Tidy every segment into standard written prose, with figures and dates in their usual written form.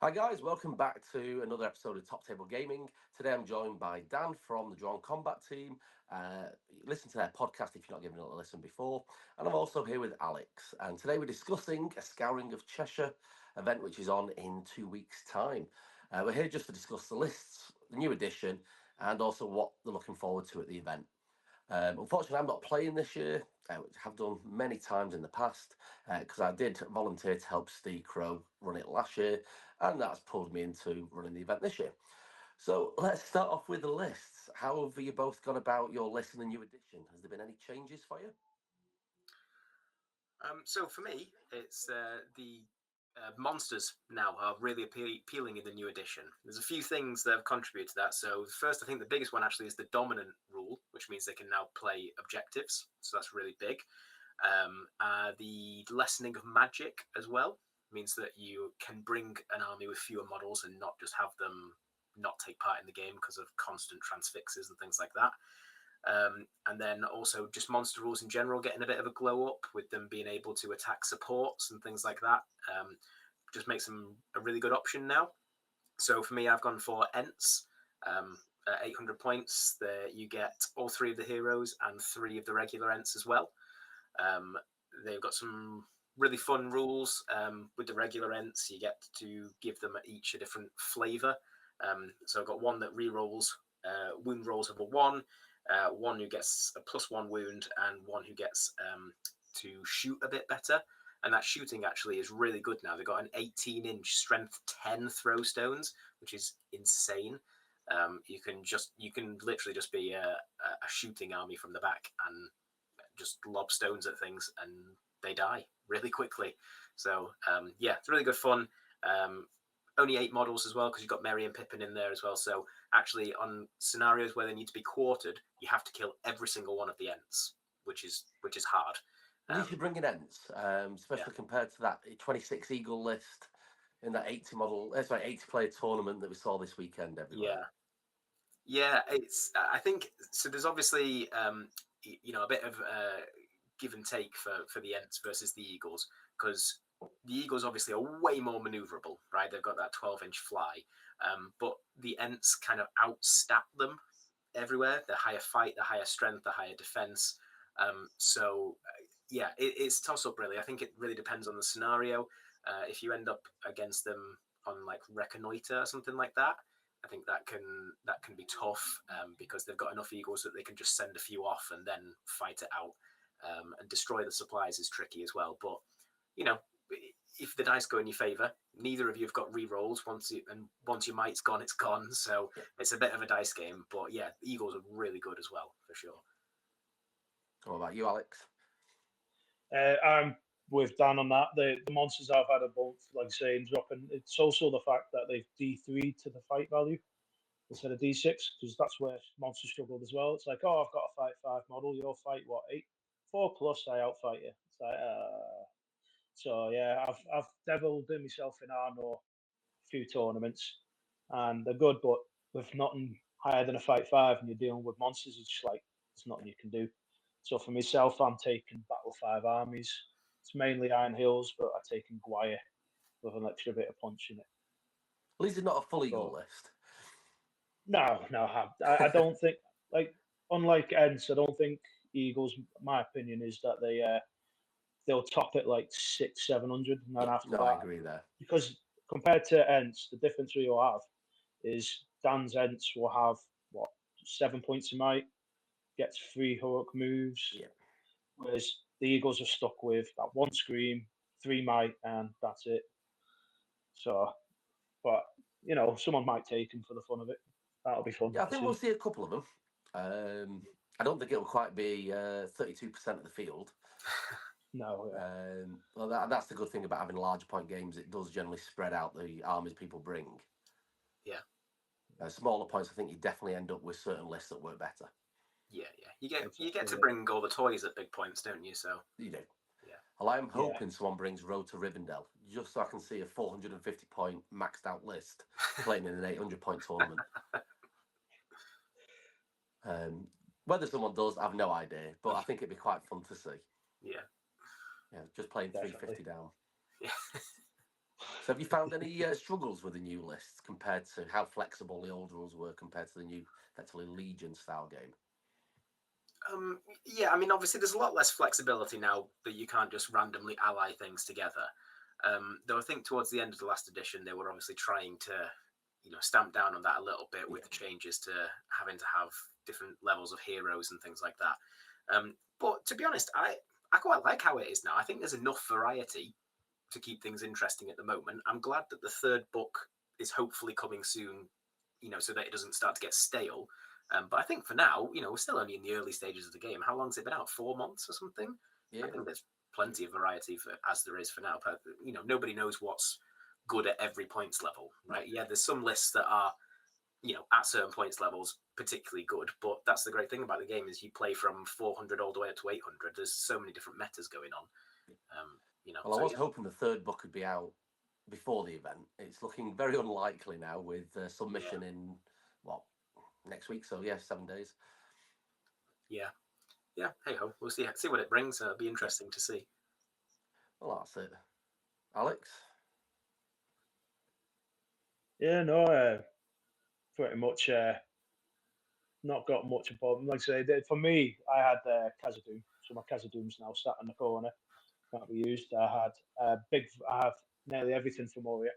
Hi guys, welcome back to another episode of Top Table Gaming. Today I'm joined by Dan from the Drawn Combat team. Listen to their podcast if you've not given it a listen before. And I'm also here with Alex. And today we're discussing a Scouring of Cheshire event which is on in 2 weeks' time. We're here just to discuss the lists, the new edition, and also what they're looking forward to at the event. Unfortunately, I'm not playing this year, which I have done many times in the past, because I did volunteer to help Steve Crow run it last year, and that's pulled me into running the event this year. So let's start off with the lists. How have you both gone about your list in the new edition? Has there been any changes for you? So for me, it's the monsters now are really appealing in the new edition. There's a few things that have contributed to that. So first, I think the biggest one actually is the dominant rule, which means they can now play objectives. So that's really big. The lessening of magic as well means that you can bring an army with fewer models and not just have them not take part in the game because of constant transfixes and things like that. And then also just monster rules in general getting a bit of a glow up with them being able to attack supports and things like that. Just makes them a really good option now. So for me, I've gone for Ents. At 800 points, you get all 3 of the heroes and 3 of the regular Ents as well. They've got some really fun rules. With the regular Ents, you get to give them each a different flavour. So I've got one that rerolls wound rolls of a 1, one who gets a +1 wound, and one who gets to shoot a bit better. And that shooting actually is really good now. They've got an 18-inch strength 10 throw stones, which is insane. You can literally just be a shooting army from the back and just lob stones at things, and they die really quickly. So yeah, it's really good fun. Only 8 models as well, because you've got Merry and Pippin in there as well. So actually, on scenarios where they need to be quartered, you have to kill every single one of the Ents, which is hard. At least you're bringing Ents, especially compared to that 26 Eagle list in that 80 player tournament that we saw this weekend everywhere. Yeah, I think so. There's obviously a bit of give and take for the Ents versus the Eagles, because the Eagles obviously are way more maneuverable, right? They've got that 12-inch fly, but the Ents kind of outstat them everywhere. The higher fight, the higher strength, the higher defense. Yeah, it's toss-up really. I think it really depends on the scenario. If you end up against them on like Reconnoiter or something like that, I think that can be tough, because they've got enough Eagles that they can just send a few off and then fight it out. And destroy the supplies is tricky as well. But if the dice go in your favour, neither of you have got re-rolls. Once your might's gone, it's gone. So it's a bit of a dice game. But yeah, the Eagles are really good as well, for sure. What about you, Alex? I'm with Dan on that. The monsters I've had a bunch, like saying, dropping. It's also the fact that they've D3 to the fight value instead of D6, because that's where monsters struggled as well. It's like, oh, I've got a fight 5 model. You'll fight what, 8? 4+, I outfight you. It's like, so yeah, I've deviled in myself in Arno a few tournaments, and they're good, but with nothing higher than a fight 5, and you're dealing with monsters, it's just like there's nothing you can do. So for myself, I'm taking Battle 5 armies. It's mainly Iron Hills, but I've taken Gwyer with an extra bit of punch in it. At least it's not a full Eagle list. No, I don't think, like, unlike Ents, I don't think Eagles, my opinion is that they'll top it like 600-700, and then after that, I agree there. Because compared to Ents, the difference we will have is Dan's Ents will have 7 points of might, gets 3 heroic moves, whereas the Eagles are stuck with that 1 scream, 3 might, and that's it. So, but someone might take him for the fun of it. That'll be fun. Yeah, I think we'll see a couple of them. I don't think it'll quite be 32% of the field. No. Well, that's the good thing about having large point games. It does generally spread out the armies people bring. Yeah. Smaller points, I think you definitely end up with certain lists that work better. Yeah. You get to bring all the toys at big points, don't you? So you do. Yeah. Well, I'm hoping someone brings Road to Rivendell, just so I can see a 450 point maxed out list playing in an 800 point tournament. Whether someone does, I have no idea, but I think it'd be quite fun to see. Yeah. Yeah, just playing 350 down. Yeah. So have you found any struggles with the new lists compared to how flexible the old rules were compared to the new, effectively Legion style game? Yeah, I mean, obviously there's a lot less flexibility now that you can't just randomly ally things together. Though I think towards the end of the last edition, they were obviously trying to, stamp down on that a little bit with the changes to having to have different levels of heroes and things like that. But to be honest, I quite like how it is now. I think there's enough variety to keep things interesting at the moment. I'm glad that the third book is hopefully coming soon, so that it doesn't start to get stale. But I think for now, we're still only in the early stages of the game. How long's it been out? 4 months or something? Yeah. I think there's plenty of variety as there is for now. But nobody knows what's good at every points level, right? Yeah, there's some lists that are, at certain points levels particularly good. But that's the great thing about the game is you play from 400 all the way up to 800. There's so many different metas going on. Well, I was hoping the third book would be out before the event. It's looking very unlikely now with submission in next week. So 7 days. Yeah. Hey ho, we'll see what it brings. It'll be interesting to see. Well, that's it. Alex? Yeah, no, pretty much not got much of a problem. Like I say, for me, I had Khazad-dûm, so my Khazad-dûm's now sat in the corner, can't be used. I have nearly everything from Moria.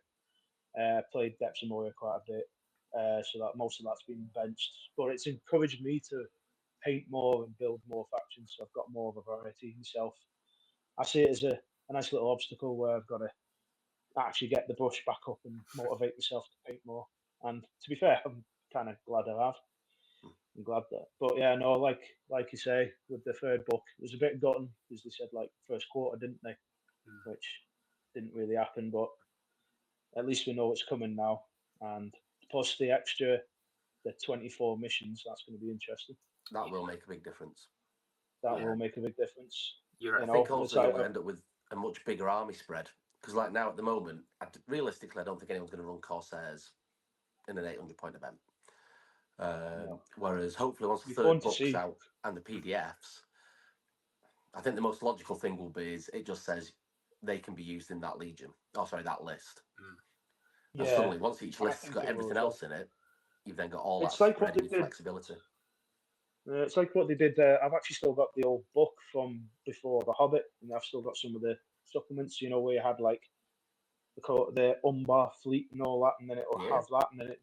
Played Depths of Moria quite a bit, so that most of that's been benched. But it's encouraged me to paint more and build more factions, so I've got more of a variety myself. I see it as a nice little obstacle where I've got to actually get the brush back up and motivate myself to paint more. And to be fair, I'm kind of glad I have. I'm glad that. But yeah, no, like you say, with the third book, it was a bit gutting because they said like first quarter, didn't they? Which didn't really happen, but at least we know it's coming now. And plus the 24 missions, that's going to be interesting. That will make a big difference. That will make a big difference. I think also you'll end up with a much bigger army spread. Because like now at the moment, realistically, I don't think anyone's going to run Corsairs in an 800-point event. Whereas hopefully once the third book's out and the PDFs, I think the most logical thing will be is it just says they can be used in that legion. That list. And suddenly, once each list's got everything else in it, you've then got all that spread and flexibility. It's like what they did. I've actually still got the old book from before The Hobbit, and I've still got some of the supplements. Where you had like the Umbar fleet and all that, and then it'll have that, and then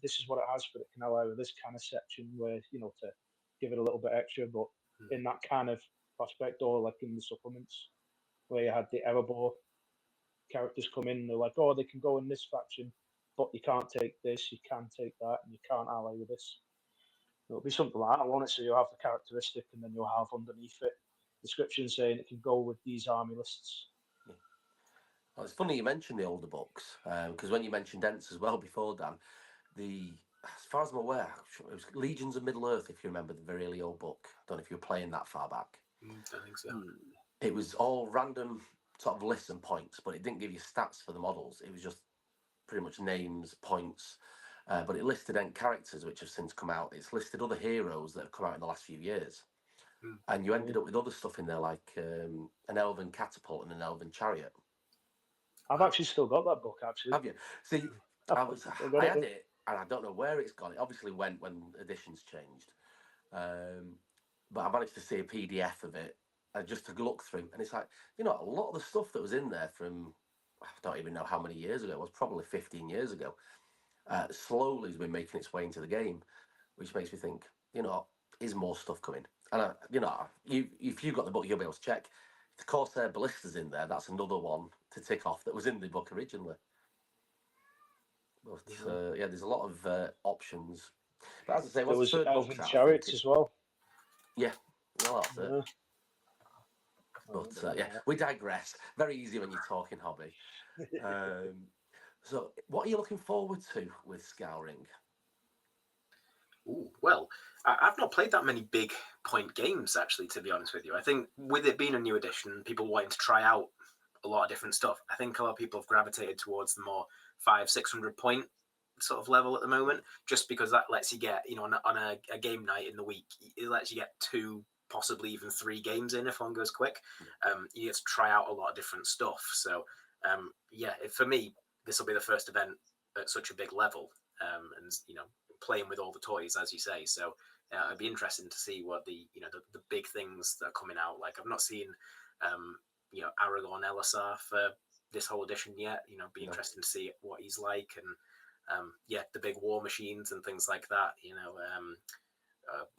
this is what it has, but it can allow this kind of section where to give it a little bit extra, but in that kind of prospect, or like in the supplements where you had the Erebor characters come in, and they're like, oh, they can go in this faction, but you can't take this, you can take that, and you can't ally with this. It'll be something like that. I want it so you'll have the characteristic, and then you'll have underneath it description saying it can go with these army lists. Well, it's funny you mentioned the older books, because when you mentioned Ents as well before, Dan, as far as I'm aware, it was Legions of Middle-earth, if you remember the very early old book. I don't know if you were playing that far back. I think so. It was all random sort of lists and points, but it didn't give you stats for the models. It was just pretty much names, points, but it listed Ent characters which have since come out. It's listed other heroes that have come out in the last few years. And you ended up with other stuff in there like an elven catapult and an elven chariot. I've actually still got that book, actually. Have you? See, I had it, and I don't know where it's gone. It obviously went when editions changed. But I managed to see a PDF of it just to look through. And it's like, a lot of the stuff that was in there from, I don't even know how many years ago, it was probably 15 years ago, slowly has been making its way into the game, which makes me think, is more stuff coming? And, if you've got the book, you'll be able to check. The Corsair Ballista's in there. That's another one to tick off that was in the book originally. But there's a lot of options. But as I say, there was elven chariots as well. Yeah, well, that's it. But we digress. Very easy when you're talking hobby. So, what are you looking forward to with Scouring? Well, I've not played that many big point games, actually, to be honest with you. I think with it being a new edition, people wanting to try out a lot of different stuff. I think a lot of people have gravitated towards the more 500-600 point sort of level at the moment, just because that lets you get, on a game night in the week, it lets you get 2, possibly even 3 games in if one goes quick. You get to try out a lot of different stuff. So For me, this will be the first event at such a big level, and playing with all the toys, as you say. So it'd be interesting to see what the big things that are coming out. Like, I've not seen Aragorn Elisar for this whole edition yet. Be interesting to see what he's like, and the big war machines and things like that.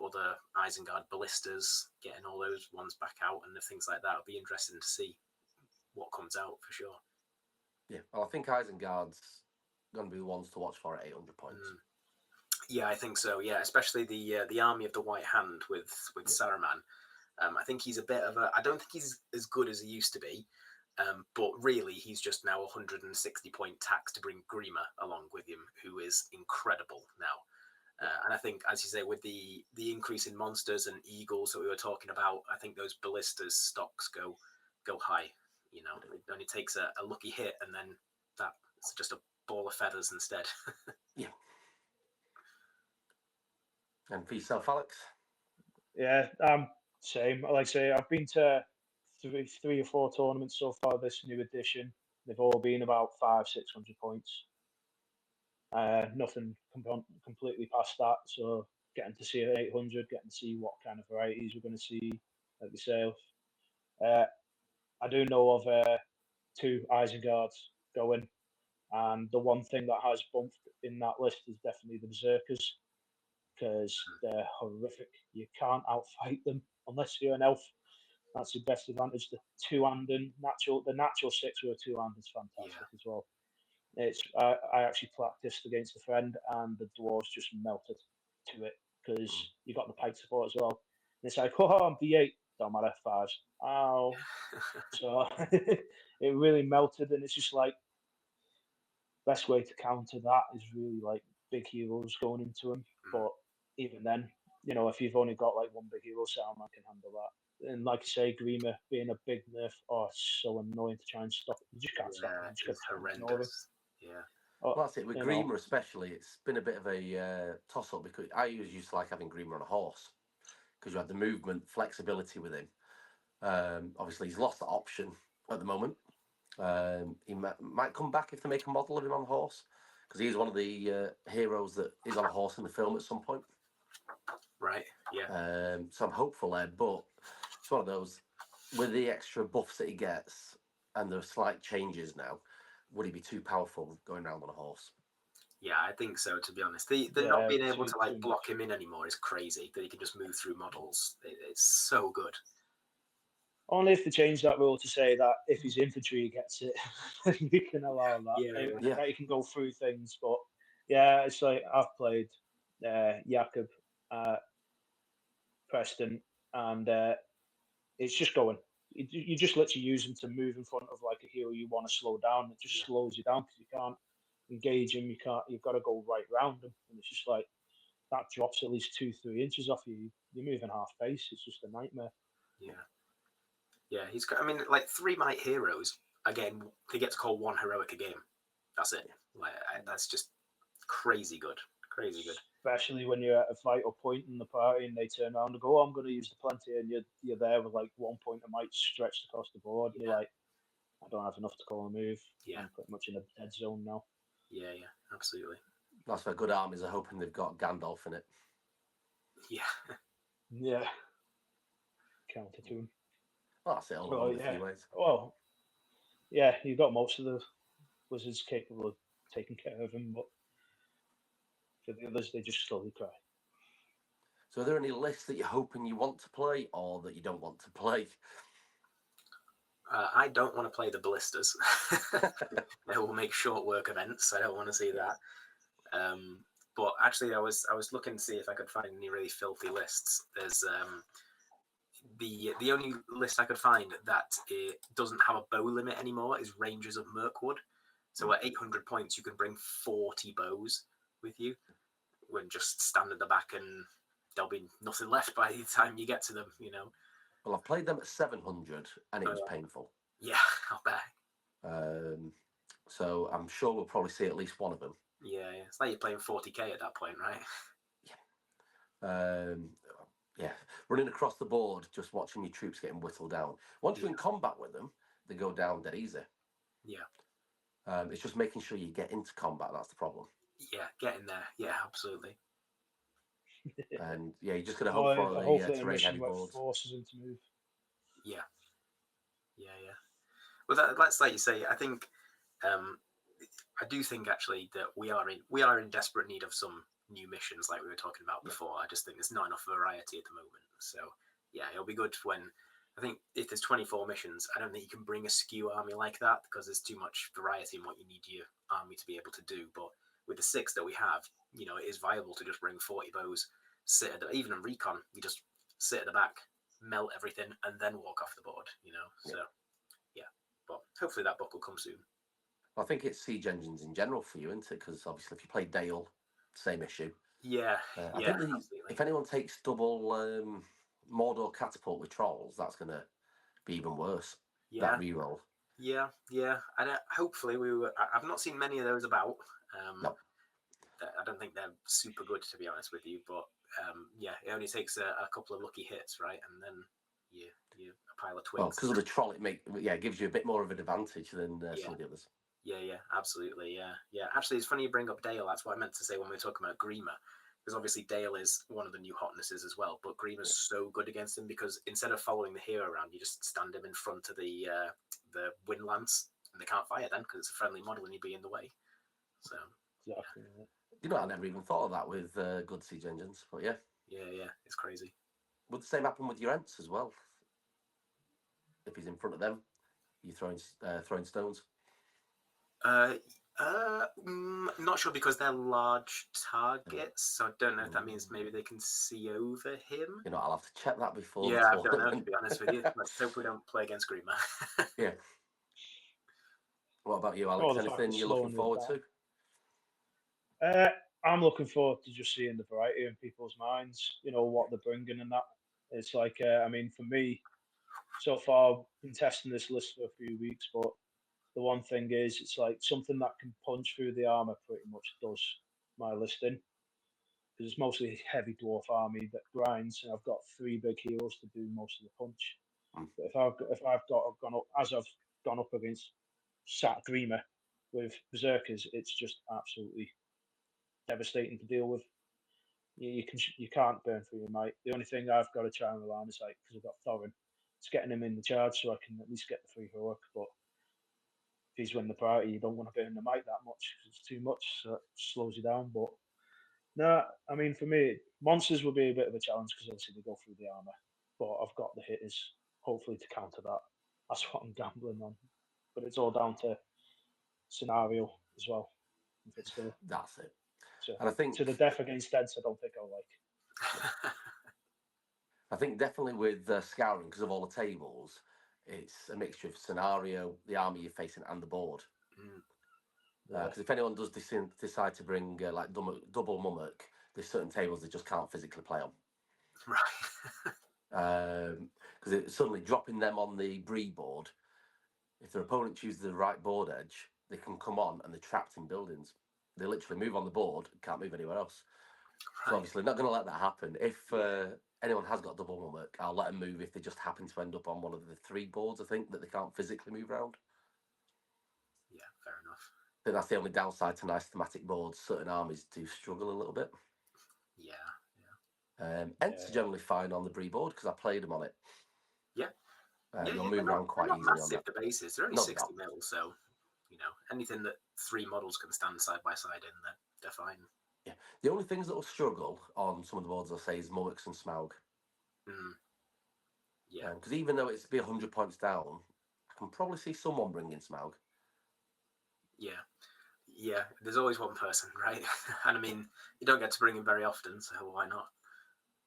Other Isengard ballistas, getting all those ones back out and things like that. It'll be interesting to see what comes out for sure. Yeah, well, I think Isengard's going to be the ones to watch for at 800 points. Yeah, I think so. Yeah, especially the Army of the White Hand with Saruman. I think he's a bit of a. I don't think he's as good as he used to be, but really he's just now 160 point tax to bring Grima along with him, who is incredible now. And I think, as you say, with the increase in monsters and eagles that we were talking about, I think those ballistas stocks go high. It only takes a lucky hit, and then that's just a ball of feathers instead. Yeah. And for yourself, Alex? Yeah, same. Like I say, I've been to three or four tournaments so far this new edition. They've all been about 500-600 points. Nothing completely past that. So getting to see 800, getting to see what kind of varieties we're going to see, like yourself. I do know of 2 Isengards going, and the one thing that has bumped in that list is definitely the Berserkers, because they're horrific. You can't outfight them unless you're an elf. That's your best advantage. The two-handed the natural 6 with a 2-hand is fantastic as well. I actually practiced against a friend, and the dwarves just melted to it because you got the pike support as well. And it's like, oh, I'm D8, don't matter, 5s. Ow. So it really melted, and it's just like, best way to counter that is really like big heroes going into them. But even then, if you've only got like one big hero, Saruman can handle that. And like you say, Grima being a big nerf, it's so annoying to try and stop it. You just can't stop it. It's horrendous. Yeah. Well, that's it. With Grima especially, it's been a bit of a toss-up, because I always used to like having Grima on a horse, because you had the movement, flexibility with him. Obviously, he's lost that option at the moment. He might come back if they make a model of him on a horse, because he's one of the heroes that is on a horse in the film at some point. Right, yeah. So I'm hopeful there, but it's one of those, with the extra buffs that he gets and the slight changes now, would he be too powerful going around on a horse? Yeah, I think so, to be honest. The not being able to block him in anymore is crazy, that he can just move through models. It's so good. Only if they change that rule to say that if his infantry gets it, you can allow that. That you can go through things. But yeah, it's like I've played Jakob, Preston, and it's just going. You just literally use him to move in front of like a hero you want to slow down. It just slows you down because you can't engage him. You've got to go right round him, and it's just like that drops at least 2-3 inches off you. You're moving half pace. It's just a nightmare. Yeah, he's got. I mean, like 3 Might Heroes. Again, they get to call 1 heroic a game. That's it. Like that's just crazy good. Crazy good. Especially when you're at a vital point in the party and they turn around and go, "Oh, I'm going to use the plenty," and you're there with like 1 point of might stretched across the board. You're like, I don't have enough to call a move. I'm pretty much in a dead zone now. Yeah, absolutely. That's where good armies are hoping they've got Gandalf in it. Yeah. Counter to him. Well, that's it all in a few ways. Well, yeah, you've got most of the wizards capable of taking care of him, but for the others, they just slowly cry. So are there any lists that you're hoping you want to play or that you don't want to play? I don't want to play the ballistas. They will make short work events. I don't want to see that. But actually, I was looking to see if I could find any really filthy lists. There's the only list I could find that it doesn't have a bow limit anymore is Rangers of Mirkwood. So at 800 points, you can bring 40 bows with you, when just stand at the back and there'll be nothing left by the time you get to them. Well, I've played them at 700 and it was painful. Yeah, I'll bet. So I'm sure we'll probably see at least one of them. Yeah. It's like you're playing 40k at that point, right? Yeah. Running across the board, just watching your troops getting whittled down. Once you're in combat with them, they go down dead easy. Yeah. It's just making sure you get into combat. That's the problem. Yeah, get in there. Yeah, absolutely. And yeah, you're just going to hope for the hopefully a terrain mission heavy where boards. forces him to move. Yeah. Well, that's like you say. I think, I do think actually that we are in desperate need of some new missions, like we were talking about before. I just think there's not enough variety at the moment. So yeah, it'll be good when. I think if there's 24 missions, I don't think you can bring a skew army like that because there's too much variety in what you need your army to be able to do. But with the 6 that we have, it is viable to just bring 40 bows, sit at even in recon, you just sit at the back, melt everything, and then walk off the board. So yeah, but hopefully that book will come soon. I think it's siege engines in general for you, isn't it? Because obviously, if you play Dale, same issue. Yeah, I think if anyone takes double Mordor catapult with trolls, that's going to be even worse. Yeah, that reroll. Yeah. And hopefully I've not seen many of those about. No. I don't think they're super good, to be honest with you. But yeah, it only takes a couple of lucky hits, right? And then you a pile of twigs. Well, because of the troll, it gives you a bit more of an advantage than some of the others. Yeah, absolutely. Yeah. Actually, it's funny you bring up Dale. That's what I meant to say when we were talking about Grima. Because obviously Dale is one of the new hotnesses as well, but Grima's so good against him because instead of following the hero around, you just stand him in front of the wind lance, and they can't fire then because it's a friendly model and you'd be in the way. So exactly. I never even thought of that with good siege engines, but yeah, it's crazy. Would the same happen with your Ents as well? If he's in front of them, you're throwing stones. Not sure because they're large targets, so I don't know if that means maybe they can see over him. I'll have to check that before. Yeah, I don't know, to be honest with you. Let's hope we don't play against Grima. Yeah. What about you, Alex? Anything you're looking forward to? I'm looking forward to just seeing the variety in people's minds. What they're bringing and that. It's like, for me, so far I've been testing this list for a few weeks, but the one thing is, it's like something that can punch through the armor pretty much does my listing. Because it's mostly heavy dwarf army that grinds, and I've got 3 big heroes to do most of the punch. But if I've gone up against Sat Grima with Berserkers, it's just absolutely devastating to deal with. You can't burn through your might. The only thing I've got to try and rely on is because I've got Thorin, it's getting him in the charge so I can at least get the 3 heroic. But if he's winning the priority, you don't want to burn the might that much because it's too much, so it slows you down. But no, for me, monsters will be a bit of a challenge because obviously they go through the armor. But I've got the hitters, hopefully, to counter that. That's what I'm gambling on. But it's all down to scenario as well. If it's that's it. And I think to the death against Dents, I don't think I'll like. I think definitely with Scouring, because of all the tables, it's a mixture of scenario, the army you're facing, and the board. Because if anyone does decide to bring like double Mummock, there's certain tables they just can't physically play on. Right. Because it's suddenly dropping them on the Bree board, if their opponent chooses the right board edge, they can come on and they're trapped in buildings. They literally move on the board, can't move anywhere else. Right. So obviously not going to let that happen. If anyone has got double Mummock, I'll let them move if they just happen to end up on one of the 3 boards, I think, that they can't physically move around. Yeah, fair enough. I think that's the only downside to nice thematic boards. Certain armies do struggle a little bit. Yeah. Ents are generally fine on the Bree board because I played them on it. Yeah. You'll move around quite easily on that. The bases, they're only 60 mil, so anything that 3 models can stand side by side in, they're fine. Yeah. The only things that will struggle on some of the boards, I'll say, is Mummocks and Smaug. Yeah. Because even though it's be 100 points down, I can probably see someone bringing Smaug. Yeah. There's always one person, right? And you don't get to bring him very often, so why not?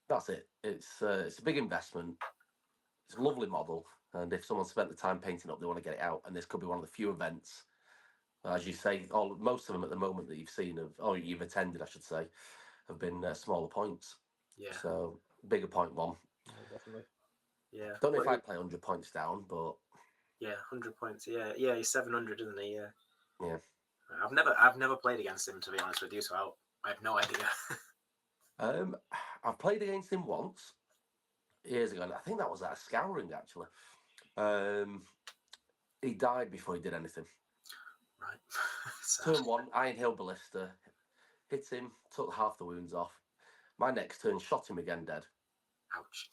That's it. It's a big investment. It's a lovely model, and if someone spent the time painting up, they want to get it out. And this could be one of the few events, as you say, most of them at the moment that you've seen you've attended, I should say, have been smaller points. Yeah. So bigger point one. Yeah, definitely. Yeah. Don't know if I'd play 100 points down, but yeah, 100 points. Yeah. He's 700, isn't he? Yeah. Yeah. I've never played against him, to be honest with you, so I have no idea. I've played against him once years ago, and I think that was at a Scouring actually. He died before he did anything. Right. Sad. Turn 1, Iron Hill Ballista. Hit him, took half the wounds off. My next turn, shot him again dead. Ouch.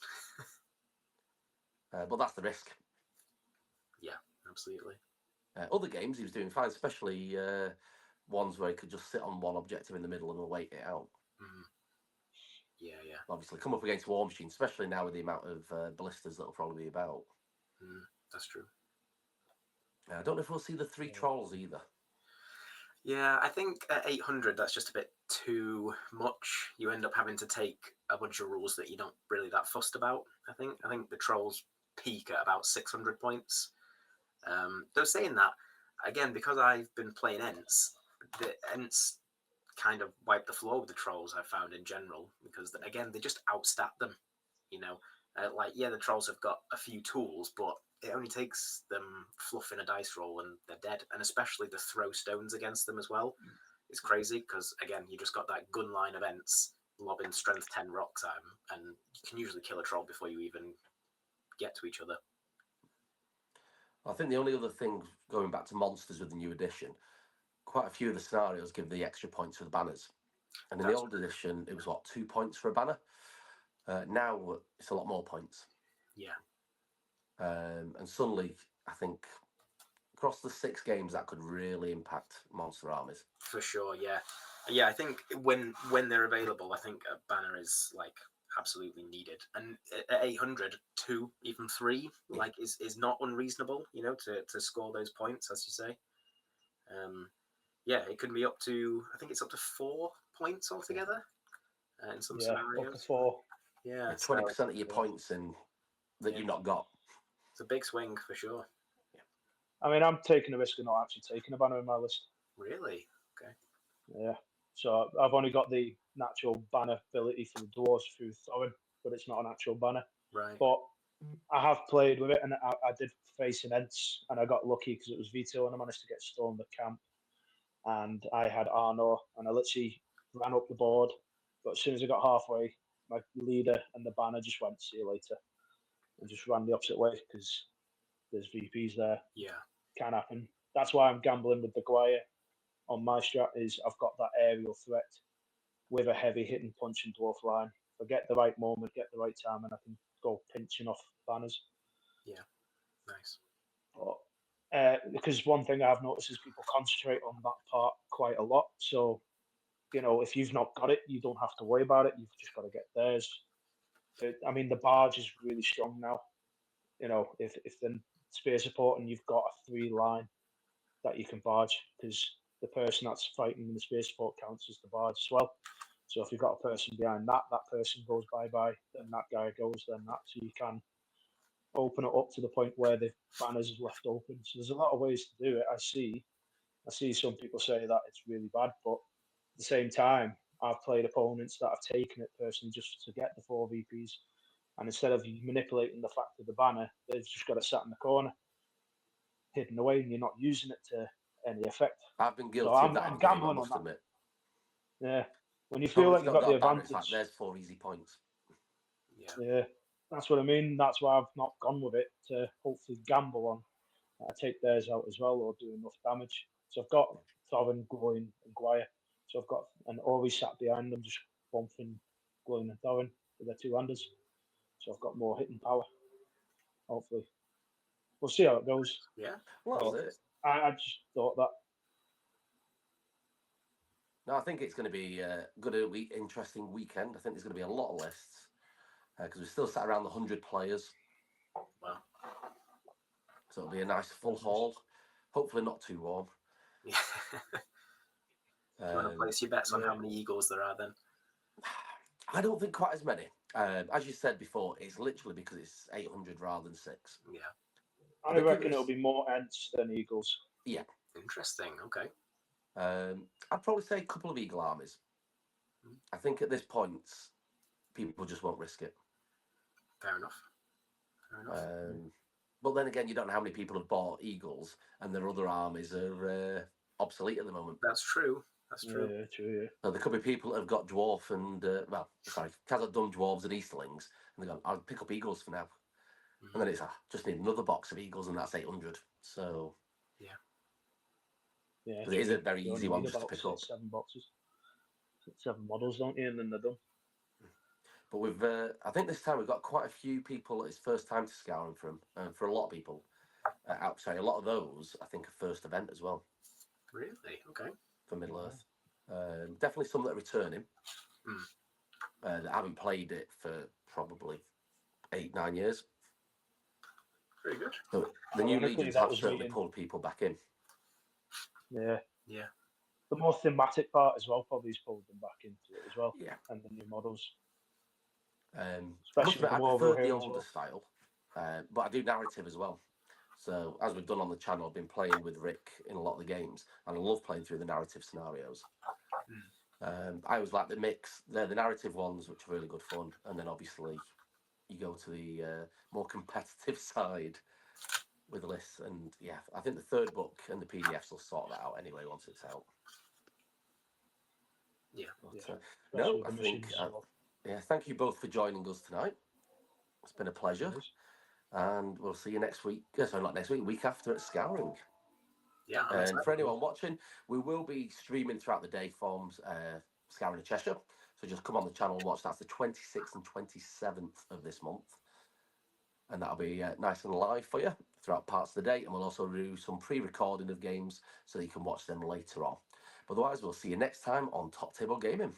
But that's the risk. Yeah, absolutely. Other games he was doing fine, especially ones where he could just sit on one objective in the middle and wait it out. Mm. Yeah. Obviously, come up against War Machine, especially now with the amount of ballistas that'll probably be about. That's true. I don't know if we'll see the 3 trolls either. Yeah, I think at 800 that's just a bit too much. You end up having to take a bunch of rules that you're not really that fussed about. I think the trolls peak at about 600 points. Though saying that, again, because I've been playing Ents, the Ents kind of wipe the floor with the trolls, I've found in general, because again they just outstat them. The trolls have got a few tools, but it only takes them fluffing a dice roll and they're dead. And especially the throw stones against them as well. It's crazy because again you just got that gun line of Ents lobbing strength 10 rocks at them, and you can usually kill a troll before you even get to each other. I think the only other thing, going back to monsters with the new edition, quite a few of the scenarios give the extra points for the banners. And in the old edition, it was 2 points for a banner. Now it's a lot more points. Yeah. And suddenly, I think across the 6 games, that could really impact monster armies. For sure, yeah. I think when they're available, I think a banner is like absolutely needed. And at 800, 2, even 3, is not unreasonable. To score those points, as you say. It could be up to, I think it's up to 4 points altogether in some scenarios. Up to 4. Yeah, 20% of your points in that you've not got. It's a big swing for sure. Yeah. I mean, I'm taking a risk of not actually taking a banner in my list. Really? Okay. Yeah. So I've only got the natural banner ability for the dwarves through throwing, but it's not an actual banner. Right. But I have played with it, and I did face an Ents, and I got lucky because it was veto, and I managed to get Storm the camp. And I had Arnor, and I literally ran up the board. But as soon as I got halfway, my leader and the banner just went, "See you later," and just ran the opposite way because there's VPs there. Yeah. Can happen. That's why I'm gambling with the Gwyer on my strat. Is I've got that aerial threat with a heavy hitting punching dwarf line. If I get the right moment, get the right time, and I can go pinching off banners. Yeah. Nice. But because one thing I've noticed is people concentrate on that part quite a lot. So, if you've not got it, you don't have to worry about it. You've just got to get theirs. I mean, the barge is really strong now. If the spear support and you've got a 3 line that you can barge, because the person that's fighting in the spear support counts as the barge as well. So if you've got a person behind that person goes bye-bye, then that guy goes, then that. So you can open it up to the point where the banners is left open. So there's a lot of ways to do it. I see some people say that it's really bad, but at the same time, I've played opponents that have taken it personally just to get the 4 VPs. And instead of manipulating the fact of the banner, they've just got it sat in the corner, hidden away, and you're not using it to any effect. I've been guilty So of that. I'm gambling I must on admit. that. Yeah. When you feel like you've got the banner, advantage. it's there's 4 easy points. Yeah. That's what I mean. That's why I've not gone with it, to hopefully gamble on. Take theirs out as well, or do enough damage. So I've got Thorin, Gloin, and Gwyer. So I've got an always sat behind them, just bumping Gloin and Thorin with their 2-handers. So I've got more hitting power. Hopefully, we'll see how it goes. Yeah, well, that's it. I just thought that. No, I think it's going to be a good, interesting weekend. I think there's going to be a lot of lists because we're still sat around the 100 players. Wow. So it'll be a nice full hall. Hopefully not too warm. Yeah. Do you want to place your bets on how many eagles there are then? I don't think quite as many. As you said before, it's literally because it's 800 rather than 6. Yeah. I reckon it'll be more Ents than Eagles. Yeah. Interesting. Okay. I'd probably say a couple of eagle armies. I think at this point, people just won't risk it. Fair enough. But then again, you don't know how many people have bought eagles and their other armies are obsolete at the moment. That's true. That's true. Yeah, true, yeah. So there could be people that have got dwarf and, Khazad done dwarves and Easterlings, and they go, I'll pick up eagles for now. Mm-hmm. And then it's, just need another box of eagles, and that's 800. So, yeah. Yeah, because it is a very you easy only one need just to about pick six, up. 7 boxes, 7 models, don't you? And then they're done. But we've, I think this time we've got quite a few people. It's first time to Scouring from, for a lot of people. Sorry, a lot of those I think are first event as well. Really? Okay. For Middle Earth. Definitely some that are returning. That haven't played it for probably 8-9 years. Very good. So the new Ironically, legions that have was certainly meeting- pulled people back in. Yeah. Yeah. The more thematic part as well probably has pulled them back into it as well. Yeah. And the new models. I Especially with the War prefer Over the Here as older well. style, but I do narrative as well. So as we've done on the channel, I've been playing with Rick in a lot of the games, and I love playing through the narrative scenarios. I always like the mix. They're the narrative ones, which are really good fun, and then obviously you go to the more competitive side with lists. And yeah, I think the third book and the PDFs will sort that out anyway once it's out. Yeah. But, Yeah. no, Especially I the think missions as well. yeah. Thank you both for joining us tonight. It's been a pleasure, Nice. and we'll see you next week. Sorry, not next week. Week after at Scouring. Yeah. I'm And excited. for anyone watching, we will be streaming throughout the day from Scouring of Cheshire. So just come on the channel and watch. That's the 26th and 27th of this month. And that'll be nice and live for you throughout parts of the day. And we'll also do some pre-recording of games so that you can watch them later on. But otherwise, we'll see you next time on Top Table Gaming.